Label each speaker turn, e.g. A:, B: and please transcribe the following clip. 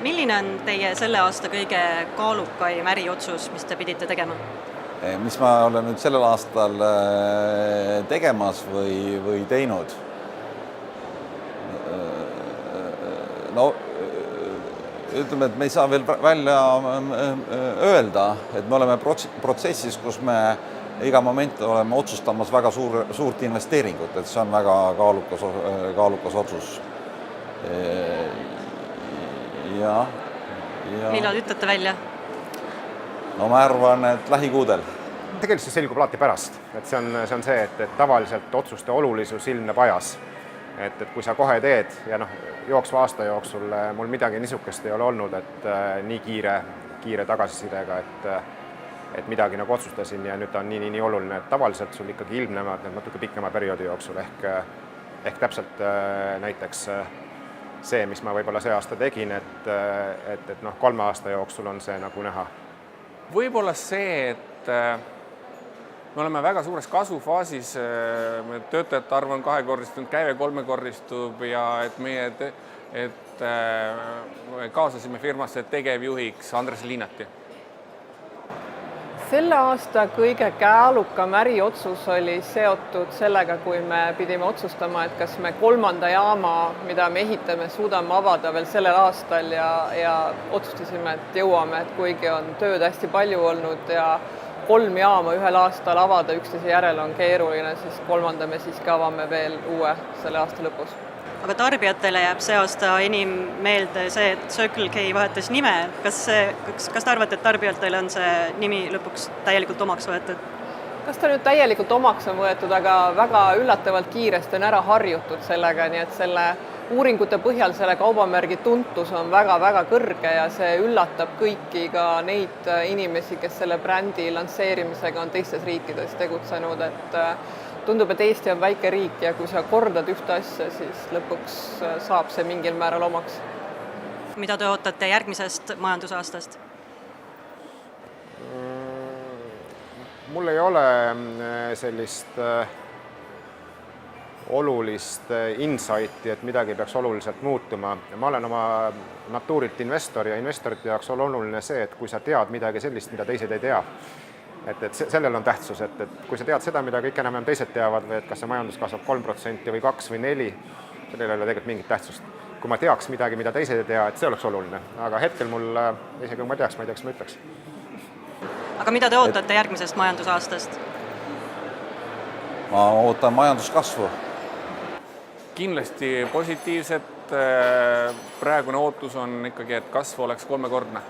A: Milline on teie selle aasta kõige kaalukaim äriotsus, mis te pidite tegema?
B: Mis ma olen nüüd sellel aastal tegemas või teinud? No ütleme, et me ei saa veel välja öelda, et me oleme protsessis, kus me iga moment oleme otsustamas väga suurt investeeringut, et see on väga kaalukas otsus.
A: Millal ütlete välja?
B: No ma arvan, et lähikuudel.
C: Tegelikult see selgub alati pärast, et see on see, et tavaliselt otsuste olulisus ilmneb ajas. Et kui sa kohe teed ja jooksva aasta jooksul mul midagi niisugust ei ole olnud, et nii kiire tagasisidega, et midagi otsustasin ja nüüd ta on nii oluline, et tavaliselt sul ikkagi ilmnevad need natuke pikema perioodi jooksul ehk täpselt näiteks see, mis ma võib-olla see aasta tegin, et 3 aasta jooksul on see nagu näha.
D: Võib-olla see, et me oleme väga suures kasvufaasis, töötajate arv on 2-kordistunud, käive 3-kordistub ja et meie kaasasime firmasse tegevjuhiks Andres Liinati.
E: Selle aasta kõige kaalukam äriotsus oli seotud sellega, kui me pidime otsustama, et kas me 3. jaama, mida me ehitame, suudame avada veel sellel aastal ja otsustasime, et jõuame, et kuigi on tööd hästi palju olnud ja 3 jaama ühel aastal avada üksteise järel on keeruline, siis 3. me siiski avame veel uue selle aasta lõpus.
A: Aga tarbijatele jääb see aasta enim meelde see, et Circle K vahetas nime. Kas te arvate, et tarbijatele on see nimi lõpuks täielikult omaks võetud?
E: Kas ta nüüd täielikult omaks on võetud, aga väga üllatavalt kiiresti on ära harjutud sellega, nii et selle uuringute põhjal selle kaubamärgi tuntus on väga-väga kõrge ja see üllatab kõiki ka neid inimesi, kes selle brändi lansseerimisega on teistes riikides tegutsenud, et tundub, et Eesti on väike riik ja kui sa kordad ühte asja, siis lõpuks saab see mingil määral omaks.
A: Mida te ootate järgmisest majandusaastast?
C: Mul ei ole sellist olulist insighti, et midagi peaks oluliselt muutuma. Ma olen oma natuurilt investor ja investorite jaoks on oluline see, et kui sa tead midagi sellist, mida teised ei tea, et sellel on tähtsus, et kui sa tead seda, mida kõik enam teised teavad või et kas see majandus kasvab 3% või 2 või 4, sellel ei ole tegelikult mingit tähtsust. Kui ma teaks midagi, mida teised ei tea, et see oleks oluline, aga hetkel mul, isegi kui ma teaks, ma ütleks.
A: Aga mida te ootate järgmisest majandusaastast?
B: Ma ootan majanduskasvu.
D: Kindlasti positiivset. Praegune ootus on ikkagi, et kasv oleks 3-kordne.